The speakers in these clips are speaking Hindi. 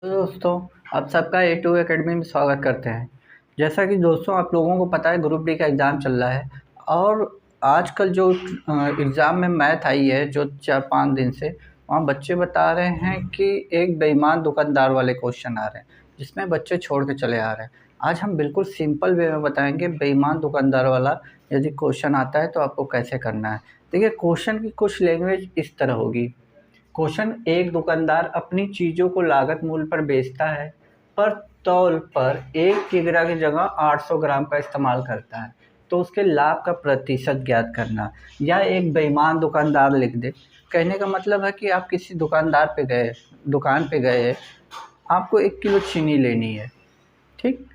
तो दोस्तों, आप सबका ए टू एकेडमी में स्वागत करते हैं। जैसा कि दोस्तों आप लोगों को पता है, ग्रुप डी का एग्ज़ाम चल रहा है और आजकल जो एग्ज़ाम में मैथ आई है जो 4-5 दिन से, वहाँ बच्चे बता रहे हैं कि एक बेईमान दुकानदार वाले क्वेश्चन आ रहे हैं जिसमें बच्चे छोड़ के चले आ रहे हैं। आज हम बिल्कुल सिंपल वे में बताएंगे बेईमान दुकानदार वाला यदि क्वेश्चन आता है तो आपको कैसे करना है। देखिए, क्वेश्चन की कुछ लैंग्वेज इस तरह होगी। क्वेश्चन: एक दुकानदार अपनी चीज़ों को लागत मूल्य पर बेचता है, पर तौल पर 1 किग्रा की जगह 800 ग्राम का इस्तेमाल करता है, तो उसके लाभ का प्रतिशत ज्ञात करना। या एक बेईमान दुकानदार लिख दे। कहने का मतलब है कि आप किसी दुकान पे गए, आपको 1 किलो चीनी लेनी है, ठीक?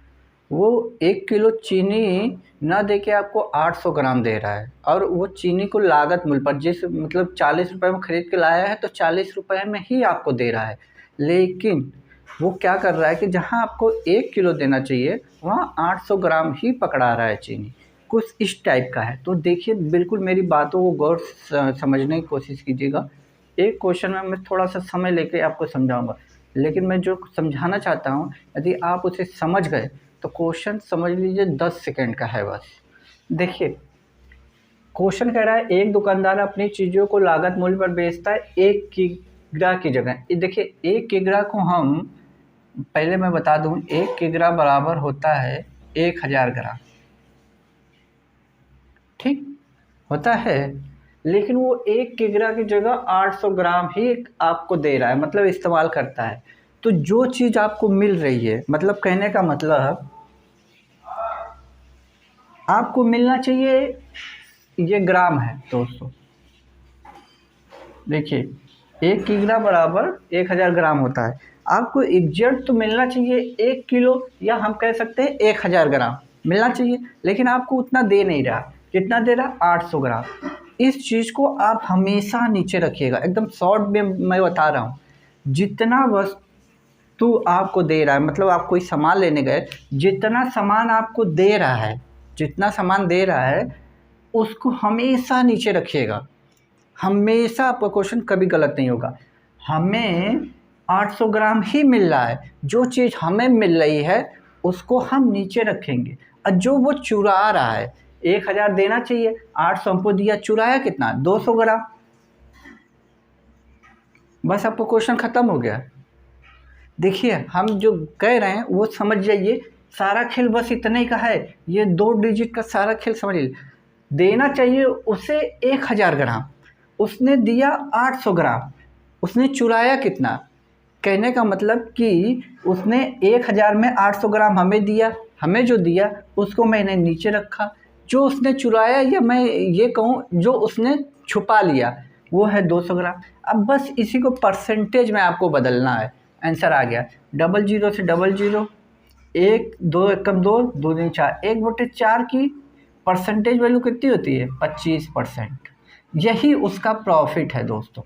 वो 1 किलो चीनी ना दे के आपको 800 ग्राम दे रहा है और वो चीनी को लागत मूल्य पर मतलब 40 रुपये में ख़रीद के लाया है तो 40 रुपये में ही आपको दे रहा है। लेकिन वो क्या कर रहा है कि जहाँ आपको 1 किलो देना चाहिए वहाँ 800 ग्राम ही पकड़ा रहा है चीनी। कुछ इस टाइप का है। तो देखिए, बिल्कुल मेरी बातों को गौर समझने की कोशिश कीजिएगा। एक क्वेश्चन में मैं थोड़ा सा समय लेके आपको समझाऊंगा, लेकिन मैं जो समझाना चाहता हूँ यदि आप उसे समझ गए तो क्वेश्चन समझ लीजिए 10 सेकंड का है बस। देखिए, क्वेश्चन कह रहा है एक दुकानदार अपनी चीज़ों को लागत मूल्य पर बेचता है 1 किग्रा की जगह। देखिए, 1 किग्रा को हम पहले मैं बता दूं, 1 किग्रा बराबर होता है 1000 ग्राम, ठीक होता है। लेकिन वो 1 किग्रा की जगह 800 ग्राम ही आपको दे रहा है, मतलब इस्तेमाल करता है। तो जो चीज़ आपको मिल रही है, मतलब कहने का मतलब आपको मिलना चाहिए, ये ग्राम है दोस्तों। देखिए, 1 किग्रा बराबर 1000 ग्राम होता है। आपको एग्जैक्ट तो मिलना चाहिए 1 किलो, या हम कह सकते हैं 1000 ग्राम मिलना चाहिए, लेकिन आपको उतना दे नहीं रहा। कितना दे रहा? 800 ग्राम। इस चीज़ को आप हमेशा नीचे रखिएगा। एकदम शॉर्ट में मैं बता रहा हूँ। जितना वस्तु आपको दे रहा है, मतलब आप कोई सामान लेने गए, जितना सामान आपको दे रहा है, जितना सामान दे रहा है उसको हमेशा नीचे रखिएगा। हमेशा आपका क्वेश्चन कभी गलत नहीं होगा। हमें 800 ग्राम ही मिल रहा है, जो चीज़ हमें मिल रही है उसको हम नीचे रखेंगे। और जो वो चुरा रहा है, 1000 देना चाहिए, 800 हमको दिया, चुराया कितना? 200 ग्राम। बस आपको क्वेश्चन ख़त्म हो गया। देखिए, हम जो कह रहे हैं वो समझ जाइए। सारा खेल बस इतने का है, ये 2 डिजिट का सारा खेल समझ लीजिए। देना चाहिए उसे 1000 ग्राम, उसने दिया 800 ग्राम, उसने चुराया कितना? कहने का मतलब कि उसने 1000 में 800 ग्राम हमें दिया, हमें जो दिया उसको मैंने नीचे रखा। जो उसने चुराया, या मैं ये कहूँ जो उसने छुपा लिया, वो है 200 ग्राम। अब बस इसी को परसेंटेज में आपको बदलना है। आंसर आ गया। 00 से 00, 1 2 एकम 2, 2 दूनी 4, 1/4 की परसेंटेज वैल्यू कितनी होती है? 25%। यही उसका प्रॉफिट है दोस्तों,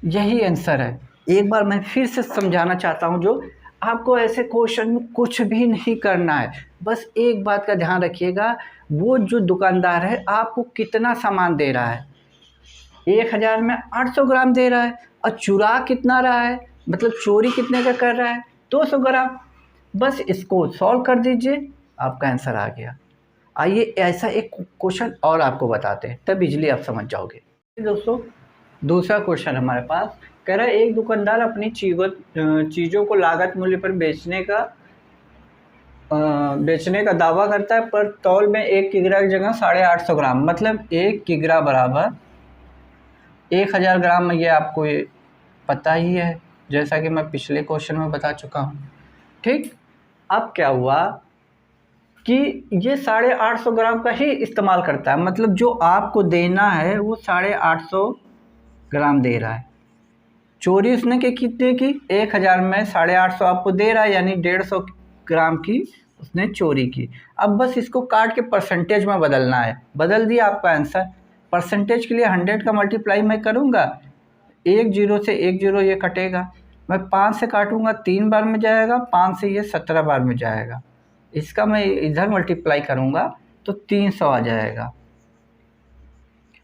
यही आंसर है। एक बार मैं फिर से समझाना चाहता हूँ, जो आपको ऐसे क्वेश्चन में कुछ भी नहीं करना है। बस एक बात का ध्यान रखिएगा, वो जो दुकानदार है आपको कितना सामान दे रहा है। 1000 में 800 ग्राम दे रहा है और चुरा कितना रहा है, मतलब चोरी कितने का कर रहा है? 200 ग्राम। बस इसको सॉल्व कर दीजिए, आपका आंसर आ गया। आइए ऐसा एक क्वेश्चन और आपको बताते हैं, तब इजली आप समझ जाओगे। दोस्तों, दूसरा क्वेश्चन हमारे पास कह रहा है एक दुकानदार अपनी चीज़ों को लागत मूल्य पर बेचने का दावा करता है, पर तौल में 1 किग्रा की जगह 850 ग्राम, मतलब 1 किग्रा बराबर 1000 ग्राम में। ये आपको ये पता ही है, जैसा कि मैं पिछले क्वेश्चन में बता चुका हूँ, ठीक। अब क्या हुआ कि ये 850 ग्राम का ही इस्तेमाल करता है, मतलब जो आपको देना है वो 850 ग्राम दे रहा है। चोरी उसने कितने की? 1000 में 850 आपको दे रहा है, यानी 150 ग्राम की उसने चोरी की। अब बस इसको काट के परसेंटेज में बदलना है। बदल दिया, आपका आंसर। परसेंटेज के लिए 100 का मल्टीप्लाई मैं करूँगा, 1 0 से 1 0 ये कटेगा। मैं 5 से काटूँगा, 3 बार में जाएगा, 5 से ये 17 बार में जाएगा। इसका मैं इधर मल्टीप्लाई करूँगा तो 300 आ जाएगा,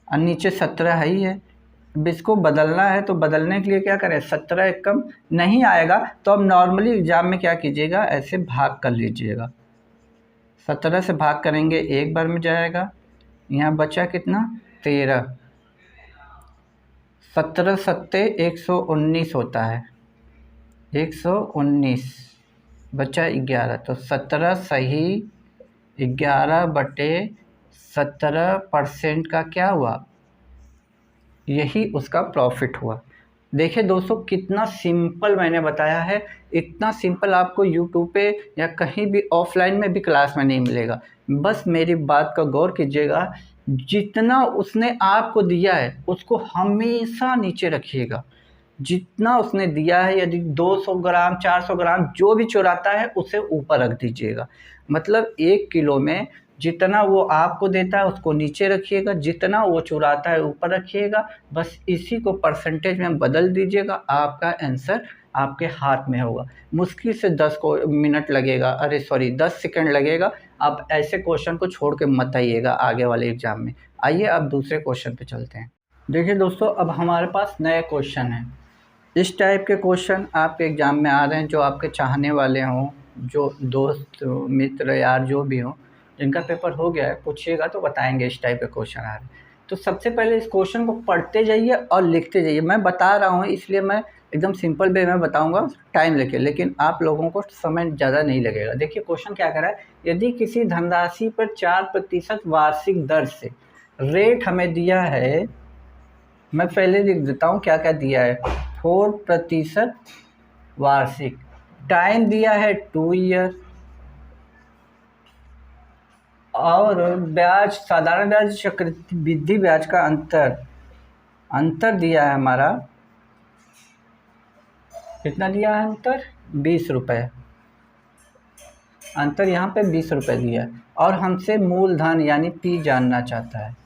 और नीचे 17 है ही है। अब इसको बदलना है तो बदलने के लिए क्या करें, 17 एकम नहीं आएगा तो अब नॉर्मली एग्ज़ाम में क्या कीजिएगा, ऐसे भाग कर लीजिएगा। 17 से भाग करेंगे एक बार में जाएगा, यहाँ बचा कितना 13, 17 सत्ते 119 होता है, 119 बचा 11, तो 17 सही 11/17% का क्या हुआ, यही उसका प्रॉफिट हुआ। देखिए दोस्तों कितना सिंपल मैंने बताया है, इतना सिंपल आपको यूट्यूब पे या कहीं भी ऑफलाइन में भी क्लास में नहीं मिलेगा। बस मेरी बात का गौर कीजिएगा, जितना उसने आपको दिया है उसको हमेशा नीचे रखिएगा। जितना उसने दिया है, यदि 200 ग्राम 400 ग्राम जो भी चुराता है उसे ऊपर रख दीजिएगा। मतलब 1 किलो में जितना वो आपको देता है उसको नीचे रखिएगा, जितना वो चुराता है ऊपर रखिएगा। बस इसी को परसेंटेज में बदल दीजिएगा, आपका आंसर आपके हाथ में होगा। मुश्किल से 10 मिनट लगेगा, 10 सेकंड लगेगा। आप ऐसे क्वेश्चन को छोड़ के मत आइएगा आगे वाले एग्ज़ाम में। आइए अब दूसरे क्वेश्चन पे चलते हैं। देखिए दोस्तों, अब हमारे पास नए क्वेश्चन हैं। इस टाइप के क्वेश्चन आपके एग्ज़ाम में आ रहे हैं, जो आपके चाहने वाले हों, जो दोस्त मित्र यार जो भी हों, जिनका पेपर हो गया है, पूछिएगा तो बताएंगे इस टाइप के क्वेश्चन आ रहे हैं। तो सबसे पहले इस क्वेश्चन को पढ़ते जाइए और लिखते जाइए। मैं बता रहा हूँ इसलिए मैं एकदम सिंपल वे में बताऊँगा टाइम लेके, लेकिन आप लोगों को समय ज़्यादा नहीं लगेगा। देखिए क्वेश्चन क्या कह रहा है, यदि किसी धनराशि पर 4% वार्षिक दर से रेट हमें दिया है, मैं पहले लिख देता हूँ क्या क्या दिया है। 4% वार्षिक, टाइम दिया है 2 ईयर, और ब्याज साधारण ब्याज चक्रवृद्धि ब्याज का अंतर दिया है हमारा, कितना दिया है अंतर, 20 रुपये। अंतर यहाँ पे 20 रुपये दिया है, और हमसे मूलधन यानी पी जानना चाहता है।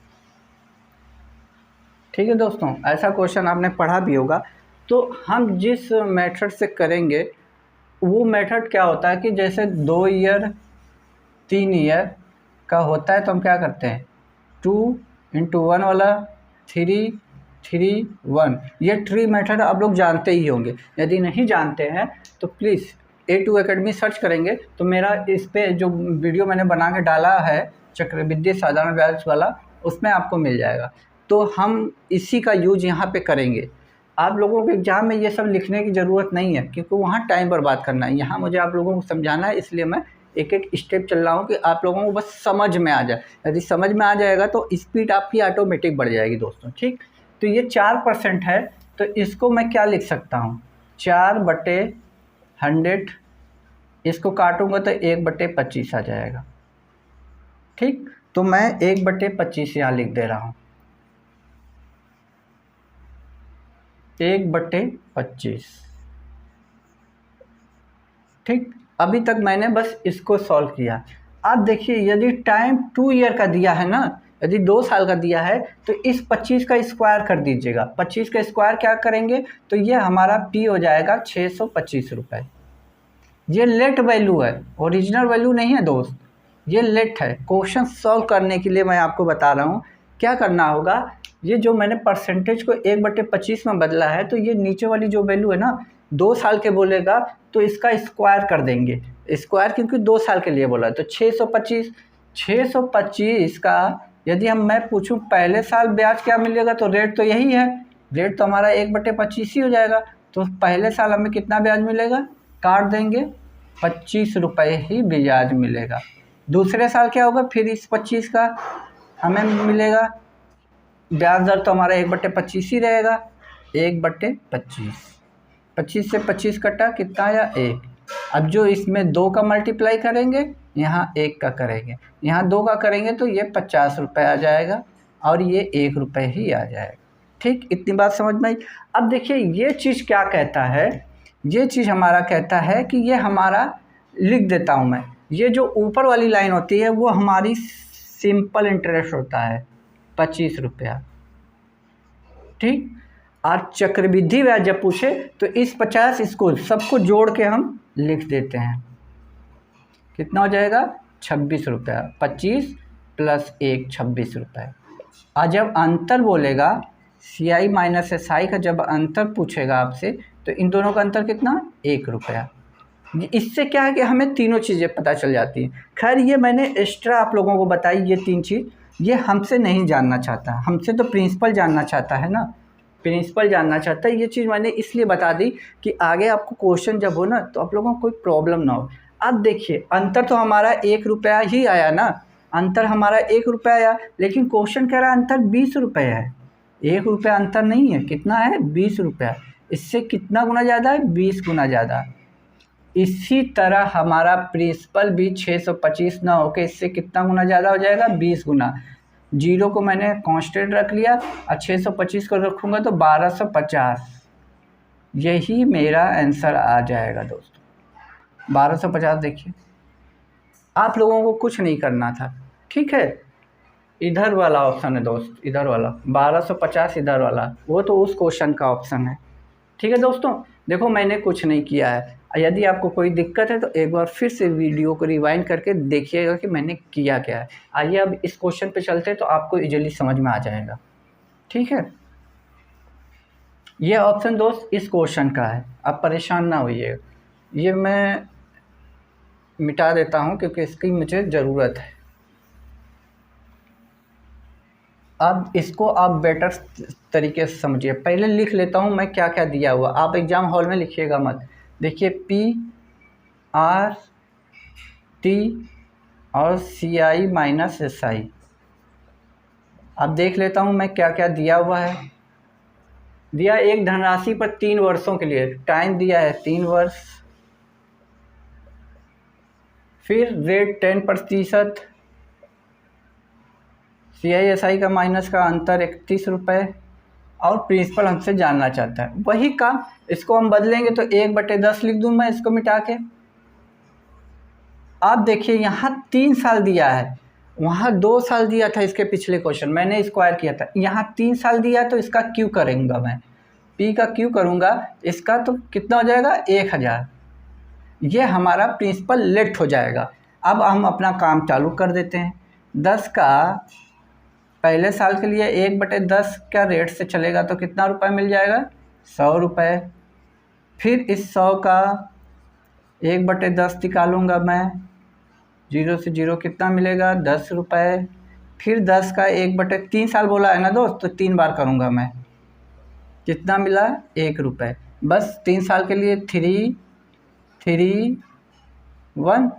ठीक है दोस्तों, ऐसा क्वेश्चन आपने पढ़ा भी होगा। तो हम जिस मेथड से करेंगे वो मेथड क्या होता है कि जैसे 2 ईयर 3 ईयर का होता है तो हम क्या करते हैं, 2 × 1 वाला 3 3 1, ये ट्री मेथड आप लोग जानते ही होंगे। यदि नहीं जानते हैं तो प्लीज़ A2 एकेडमी सर्च करेंगे तो मेरा इस पे जो वीडियो मैंने बना के डाला है चक्रवृद्धि साधारण ब्याज वाला, उसमें आपको मिल जाएगा। तो हम इसी का यूज यहाँ पे करेंगे। आप लोगों के एग्ज़ाम में ये सब लिखने की ज़रूरत नहीं है, क्योंकि वहाँ टाइम बर्बाद करना है। यहाँ मुझे आप लोगों को समझाना है, इसलिए मैं एक एक स्टेप चल रहा हूँ कि आप लोगों को बस समझ में आ जाए। यदि समझ में आ जाएगा तो स्पीड आपकी ऑटोमेटिक बढ़ जाएगी दोस्तों। ठीक, तो ये 4% है, तो इसको मैं क्या लिख सकता हूँ, 4/100, इसको काटूंगा तो 1/25 आ जाएगा। ठीक, तो मैं 1/25 यहाँ लिख दे रहा हूँ, 1/25। ठीक, अभी तक मैंने बस इसको सॉल्व किया। अब देखिए यदि टाइम 2 ईयर का दिया है ना, यदि 2 साल का दिया है तो इस 25 का स्क्वायर कर दीजिएगा। 25 का स्क्वायर क्या करेंगे तो ये हमारा पी हो जाएगा 625 रुपये। ये लेट वैल्यू है, ओरिजिनल वैल्यू नहीं है दोस्त, ये लेट है। क्वेश्चन सॉल्व करने के लिए मैं आपको बता रहा हूँ क्या करना होगा। ये जो मैंने परसेंटेज को 1/25 में बदला है, तो ये नीचे वाली जो वैल्यू है ना, 2 साल के बोलेगा तो इसका स्क्वायर कर देंगे। स्क्वायर क्योंकि 2 साल के लिए बोला है, तो 625 का यदि मैं पूछूं पहले साल ब्याज क्या मिलेगा, तो रेट तो यही है, रेट तो हमारा 1/25 ही हो जाएगा। तो पहले साल हमें कितना ब्याज मिलेगा, काट देंगे 25 रुपये ही ब्याज मिलेगा। दूसरे साल क्या होगा, फिर इस 25 का हमें मिलेगा, ब्याज दर तो हमारा 1/25 ही रहेगा, 1/25। 25 से 25 कटा कितना आया, 1। अब जो इसमें 2 का मल्टीप्लाई करेंगे, यहाँ 1 का करेंगे, यहाँ 2 का करेंगे, तो ये 50 रुपये आ जाएगा और ये 1 रुपये ही आ जाएगा। ठीक, इतनी बात समझ में आई। अब देखिए ये चीज़ क्या कहता है, ये चीज़ हमारा कहता है कि ये हमारा, लिख देता हूँ मैं, ये जो ऊपर वाली लाइन होती है वो हमारी सिंपल इंटरेस्ट होता है 25 रुपया। ठीक, और चक्रवृद्धि ब्याज जब पूछे तो इस 50 इसको सबको जोड़ के हम लिख देते हैं, कितना हो जाएगा 26 रुपया। 25 + 1 26 रुपये। और जब अंतर बोलेगा सी आई माइनस एस आई का जब अंतर पूछेगा आपसे तो इन दोनों का अंतर कितना, 1 रुपया। इससे क्या है कि हमें तीनों चीज़ें पता चल जाती हैं। खैर ये मैंने एक्स्ट्रा आप लोगों को बताई ये 3 चीज़, ये हमसे नहीं जानना चाहता, हमसे तो प्रिंसिपल जानना चाहता है ना, प्रिंसिपल जानना चाहता है। ये चीज़ मैंने इसलिए बता दी कि आगे आपको क्वेश्चन जब हो ना तो आप लोगों को कोई प्रॉब्लम ना हो। अब देखिए अंतर तो हमारा 1 रुपया ही आया ना, अंतर हमारा 1 रुपया आया, लेकिन क्वेश्चन कह रहा है अंतर 20 रुपये है। 1 रुपया अंतर नहीं है, कितना है, 20 रुपया। इससे कितना गुना ज़्यादा है, 20 गुना ज़्यादा। इसी तरह हमारा प्रिंसिपल भी 625 ना होके इससे कितना गुना ज़्यादा हो जाएगा, 20 गुना। 0 को मैंने कांस्टेंट रख लिया और 625 को रखूँगा तो 1250। यही मेरा आंसर आ जाएगा दोस्तों, 1250। देखिए आप लोगों को कुछ नहीं करना था, ठीक है। इधर वाला ऑप्शन है दोस्त, इधर वाला 1250, इधर वाला वो तो उस क्वेश्चन का ऑप्शन है, ठीक है दोस्तों। देखो मैंने कुछ नहीं किया है। यदि आपको कोई दिक्कत है तो एक बार फिर से वीडियो को रिवाइंड करके देखिएगा कि मैंने किया क्या है। आइए अब इस क्वेश्चन पे चलते हैं तो आपको इजीली समझ में आ जाएगा, ठीक है। ये ऑप्शन दोस्त इस क्वेश्चन का है, आप परेशान ना होइए। ये मैं मिटा देता हूँ क्योंकि इसकी मुझे ज़रूरत है। अब इसको आप बेटर तरीके से समझिए। पहले लिख लेता हूँ मैं क्या क्या दिया हुआ, आप एग्ज़ाम हॉल में लिखिएगा मत। देखिए पी आर टी और सी आई माइनस एस आई। अब देख लेता हूँ मैं क्या क्या दिया हुआ है। दिया एक धनराशि पर 3 वर्षों के लिए, टाइम दिया है 3 वर्ष, फिर rate 10%, C I S I का माइनस का अंतर 31 रुपये, और प्रिंसिपल हमसे जानना चाहता है। वही काम इसको हम बदलेंगे तो 1/10 लिख दूँ मैं इसको मिटा के। आप देखिए यहाँ 3 साल दिया है, वहाँ 2 साल दिया था इसके पिछले क्वेश्चन, मैंने स्क्वायर किया था। यहाँ 3 साल दिया तो इसका क्यू करूँगा मैं, पी का क्यू करूँगा, इसका तो कितना हो जाएगा, 1000। ये हमारा प्रिंसिपल लेट हो जाएगा। अब हम अपना काम चालू कर देते हैं। 10 का पहले साल के लिए 1/10 का रेट से चलेगा तो कितना रुपए मिल जाएगा, 100 रुपये। फिर इस 100 का 1/10 निकालूंगा मैं, 0 से 0 कितना मिलेगा, 10 रुपये। फिर 10 का 1/3 साल बोला है ना दोस्त, तो 3 बार करूँगा मैं, कितना मिला, 1 रुपये। बस 3 साल के लिए 3 3 1,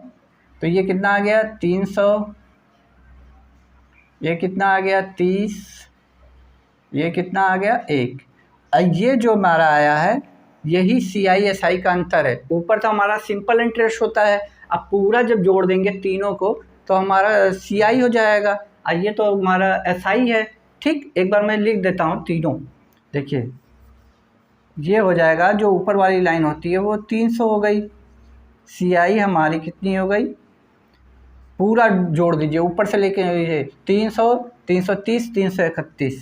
तो ये कितना आ गया, 300। ये कितना आ गया, 30। ये कितना आ गया, 1। ये जो हमारा आया है यही सी आई एस आई का अंतर है। ऊपर तो हमारा सिंपल इंटरेस्ट होता है, अब पूरा जब जोड़ देंगे तीनों को तो हमारा सी आई हो जाएगा, और ये तो हमारा एस आई है, ठीक। एक बार मैं लिख देता हूँ तीनों। देखिए ये हो जाएगा, जो ऊपर वाली लाइन होती है वो 300 हो गई, सी आई हमारी कितनी हो गई, पूरा जोड़ दीजिए ऊपर से लेके 300, 330, 331,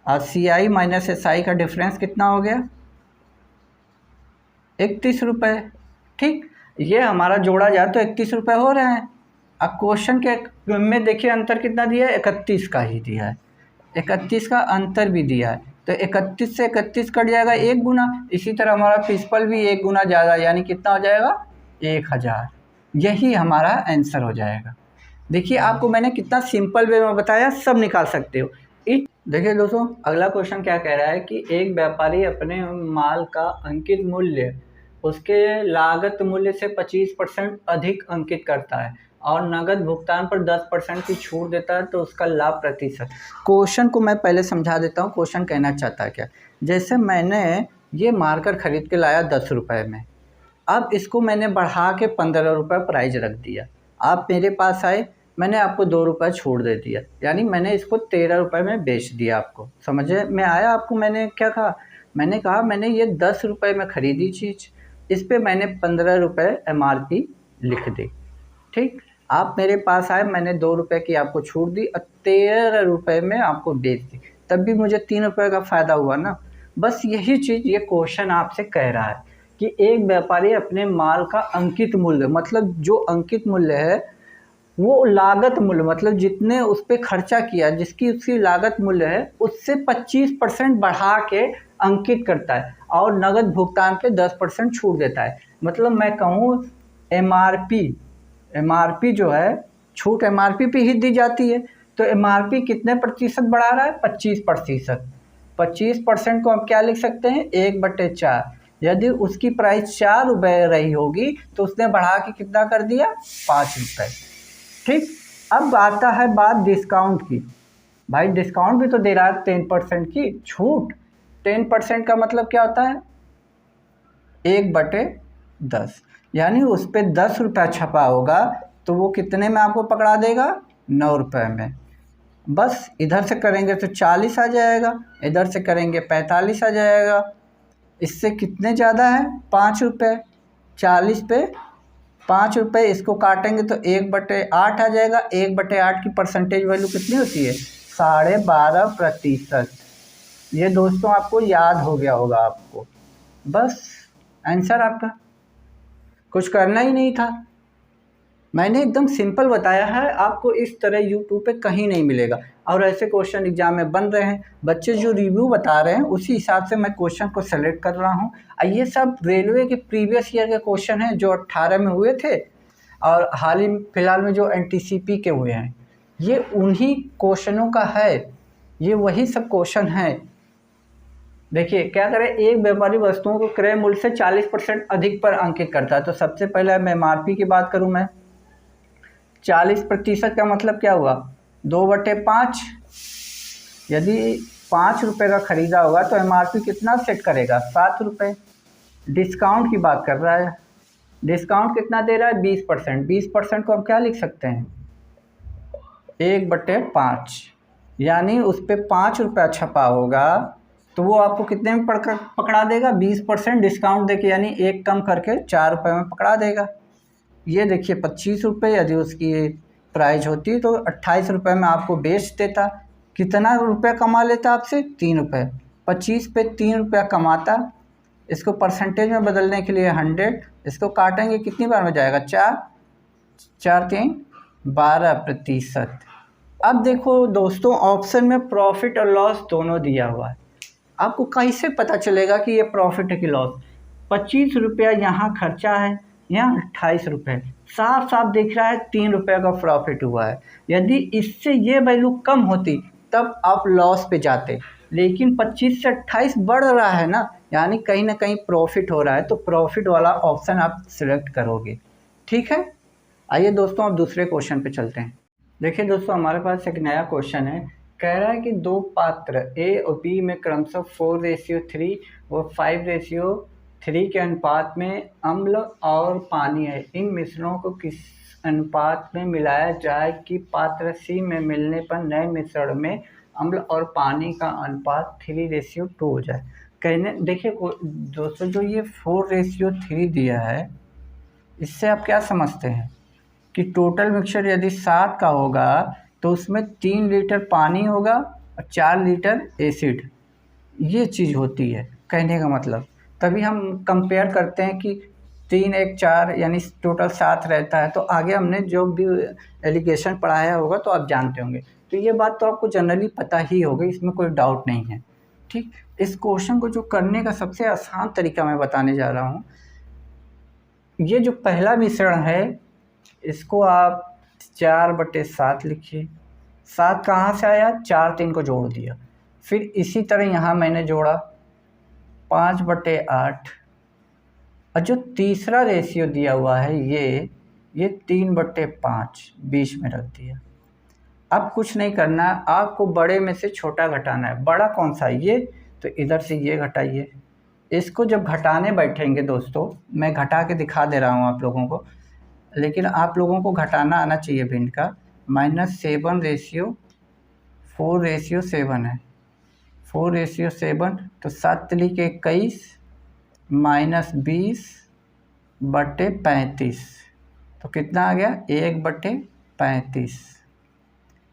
और सी आई माइनस एस आई का डिफरेंस कितना हो गया, 31 रुपये, ठीक। ये हमारा जोड़ा जाए तो 31 रुपये हो रहे हैं। अब क्वेश्चन के में देखिए अंतर कितना दिया है, 31 का ही दिया है, 31 का अंतर भी दिया है, तो 31 से 31 कट जाएगा 1 गुना। इसी तरह हमारा प्रिंसिपल भी 1 गुना ज़्यादा, यानी कितना हो जाएगा, 1000। यही हमारा आंसर हो जाएगा। देखिए आपको मैंने कितना सिंपल वे में बताया, सब निकाल सकते हो। देखिए दोस्तों अगला क्वेश्चन क्या कह रहा है कि एक व्यापारी अपने माल का अंकित मूल्य उसके लागत मूल्य से 25% अधिक अंकित करता है और नगद भुगतान पर 10% की छूट देता है, तो उसका लाभ प्रतिशत। क्वेश्चन को मैं पहले समझा देता हूँ, क्वेश्चन कहना चाहता है क्या। जैसे मैंने ये मार्कर खरीद के लाया 10 रुपये में, अब इसको मैंने बढ़ा के 15 रुपये प्राइस रख दिया। आप मेरे पास आए, मैंने आपको 2 रुपये छूट दे दिया, यानी मैंने इसको 13 रुपये में बेच दिया। आपको समझ में आया आपको मैंने क्या कहा, मैंने कहा मैंने ये 10 रुपये में ख़रीदी चीज़, इस पर मैंने 15 रुपये MRP लिख दी, ठीक। आप मेरे पास आए, मैंने 2 रुपये की आपको छूट दी और 13 रुपये में आपको बेच दी, तब भी मुझे 3 रुपये का फ़ायदा हुआ ना। बस यही चीज़ ये क्वेश्चन आपसे कह रहा है कि एक व्यापारी अपने माल का अंकित मूल्य, मतलब जो अंकित मूल्य है वो लागत मूल्य मतलब जितने उस पर खर्चा किया, जिसकी उसकी लागत मूल्य है, उससे 25% बढ़ा के अंकित करता है और नगद भुगतान पे 10% छूट देता है। मतलब मैं कहूँ एमआरपी जो है, छूट एमआरपी पे ही दी जाती है। तो एमआरपी कितने प्रतिशत बढ़ा रहा है? 25%। 25% को हम क्या लिख सकते हैं? 1/4। यदि उसकी प्राइस 4 रुपये रही होगी तो उसने बढ़ा के कितना कर दिया? 5 रुपये। ठीक। अब आता है बात डिस्काउंट की। भाई डिस्काउंट भी तो दे रहा है 10% की छूट। 10% का मतलब क्या होता है? 1/10। यानी उस पर 10 रुपया छपा होगा तो वो कितने में आपको पकड़ा देगा? 9 रुपये में। बस इधर से करेंगे तो 40 आ जाएगा, इधर से करेंगे 45 आ जाएगा। इससे कितने ज़्यादा है? 5 रुपये। 40 पे 5 रुपये, इसको काटेंगे तो 1/8 आ जाएगा। 1/8 की परसेंटेज वैल्यू कितनी होती है? 12.5%। ये दोस्तों आपको याद हो गया होगा आपको। बस आंसर आपका, कुछ करना ही नहीं था। मैंने एकदम सिंपल बताया है, आपको इस तरह यूट्यूब पे कहीं नहीं मिलेगा। और ऐसे क्वेश्चन एग्जाम में बन रहे हैं, बच्चे जो रिव्यू बता रहे हैं उसी हिसाब से मैं क्वेश्चन को सेलेक्ट कर रहा हूँ। ये सब रेलवे के प्रीवियस ईयर के क्वेश्चन हैं जो 18 में हुए थे और हाल ही फिलहाल में जो एनटीसीपी के हुए हैं, ये उन्हीं क्वेश्चनों का है। ये वही सब क्वेश्चन हैं। देखिए क्या करें, एक व्यापारी वस्तुओं को क्रय मूल्य से 40% अधिक पर अंकित करता है। तो सबसे पहले मैं एमआरपी की बात करूं, मैं 40% का मतलब क्या हुआ? 2/5। यदि 5 रुपये का खरीदा होगा तो एमआरपी कितना सेट करेगा? 7 रुपये। डिस्काउंट की बात कर रहा है, डिस्काउंट कितना दे रहा है? 20%। 20% को हम क्या लिख सकते हैं? 1/5। यानी उस पर 5 रुपया छपा होगा तो वो आपको कितने में पकड़ा देगा? 20% डिस्काउंट देके, यानी एक कम करके 4 रुपये में पकड़ा देगा। ये देखिए 25 रुपये यदि उसकी प्राइस होती तो 28 रुपये में आपको बेच देता। कितना रुपया कमा लेता आपसे? 3 रुपये। 25 पे 3 रुपया कमाता। इसको परसेंटेज में बदलने के लिए 100, इसको काटेंगे कितनी बार में जाएगा? 4 4 3 12%। अब देखो दोस्तों, ऑप्शन में प्रॉफिट और लॉस दोनों दिया हुआ है। आपको कैसे पता चलेगा कि ये प्रॉफिट है कि लॉस? 25 रुपया यहाँ खर्चा है, यहाँ 28 रुपये। साफ साफ दिख रहा है 3 रुपये का प्रॉफिट हुआ है। यदि इससे ये वैल्यू कम होती तब आप लॉस पे जाते, लेकिन 25 से 28 बढ़ रहा है ना, यानी कहीं ना कहीं प्रॉफिट हो रहा है। तो प्रॉफिट वाला ऑप्शन आप सिलेक्ट करोगे। ठीक है, आइए दोस्तों अब दूसरे क्वेश्चन पे चलते हैं। देखिए दोस्तों, हमारे पास एक नया क्वेश्चन है। कह रहा है कि दो पात्र ए और बी में क्रमशः 4:3 व 5:3 के अनुपात में अम्ल और पानी है। इन मिश्रणों को किस अनुपात में मिलाया जाए कि पात्र सी में मिलने पर नए मिश्रण में अम्ल और पानी का अनुपात 3:2 हो जाए। कहने देखिए दोस्तों, जो ये 4:3 दिया है, इससे आप क्या समझते हैं कि टोटल मिक्सचर यदि 7 का होगा तो उसमें 3 लीटर पानी होगा और 4 लीटर एसिड। ये चीज़ होती है कहने का मतलब। तभी हम कंपेयर करते हैं कि 3 1 4 यानी टोटल 7 रहता है। तो आगे हमने जो भी एलिगेशन पढ़ाया होगा तो आप जानते होंगे। तो ये बात तो आपको जनरली पता ही होगी, इसमें कोई डाउट नहीं है। ठीक, इस क्वेश्चन को जो करने का सबसे आसान तरीका मैं बताने जा रहा हूँ। ये जो पहला मिश्रण है इसको आप 4/7 लिखिए। 7 कहाँ से आया? 4 3 को जोड़ दिया। फिर इसी तरह यहाँ मैंने जोड़ा 5/8। और जो तीसरा रेशियो दिया हुआ है ये 3/5 बीच में रख दिया। अब कुछ नहीं करना है, आपको बड़े में से छोटा घटाना है। बड़ा कौन सा है? ये। तो इधर से ये घटाइए। इसको जब घटाने बैठेंगे दोस्तों, मैं घटा के दिखा दे रहा हूँ आप लोगों को, लेकिन आप लोगों को घटाना आना चाहिए भी इनका। -7 4:7 है। 4:7 तो 7 × 21 -20/35। तो कितना आ गया? 1/35।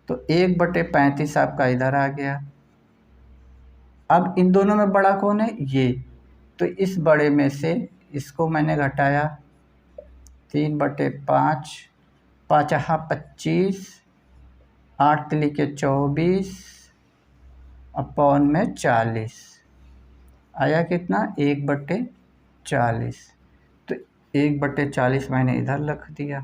तो 1/35 आपका इधर आ गया। अब इन दोनों में बड़ा कौन है? ये। तो इस बड़े में से इसको मैंने घटाया 3/5 पाँचहा 25, 8 तिलिके 24 अपॉन में 40 आया कितना 1/40। तो 1/40 मैंने इधर रख दिया,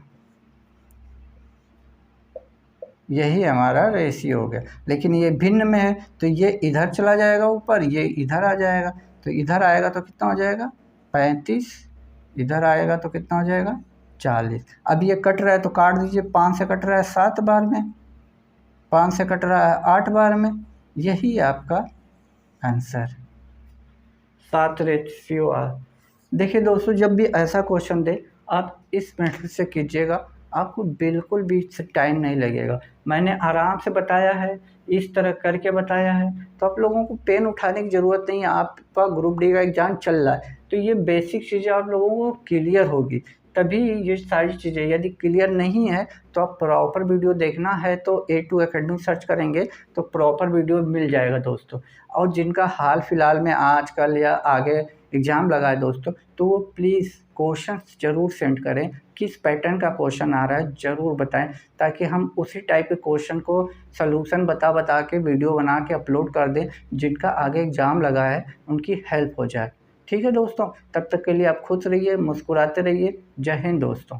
यही हमारा रेशियो हो गया। लेकिन ये भिन्न में है तो ये इधर चला जाएगा ऊपर, ये इधर आ जाएगा, तो इधर आएगा तो कितना हो जाएगा 35, इधर आएगा तो कितना हो जाएगा 40। अब ये कट रहा है तो काट दीजिए, 5 से कट रहा है 7 बार में, 5 से कट रहा है 8 बार में, यही आपका आंसर 7:8। देखिए दोस्तों, जब भी ऐसा क्वेश्चन दे आप इस मेथड से कीजिएगा, आपको बिल्कुल भी इससे टाइम नहीं लगेगा। मैंने आराम से बताया है, इस तरह करके बताया है, तो आप लोगों को पेन उठाने की ज़रूरत नहीं है। आपका ग्रुप डी का एग्ज़ाम चल रहा है तो ये बेसिक चीज़ें आप लोगों को क्लियर होगी, तभी ये सारी चीज़ें। यदि क्लियर नहीं है तो आप प्रॉपर वीडियो देखना है तो A2 एकेडमी सर्च करेंगे तो प्रॉपर वीडियो मिल जाएगा दोस्तों। और जिनका हाल फिलहाल में आजकल या आगे एग्ज़ाम लगा है दोस्तों, तो वो प्लीज़ क्वेश्चन ज़रूर सेंड करें, किस पैटर्न का क्वेश्चन आ रहा है ज़रूर बताएं, ताकि हम उसी टाइप के क्वेश्चन को सलूशन बता बता के वीडियो बना के अपलोड कर दें, जिनका आगे एग्ज़ाम लगा है उनकी हेल्प हो जाए। ठीक है दोस्तों, तब तक के लिए आप खुश रहिए, मुस्कुराते रहिए। जय हिंद दोस्तों।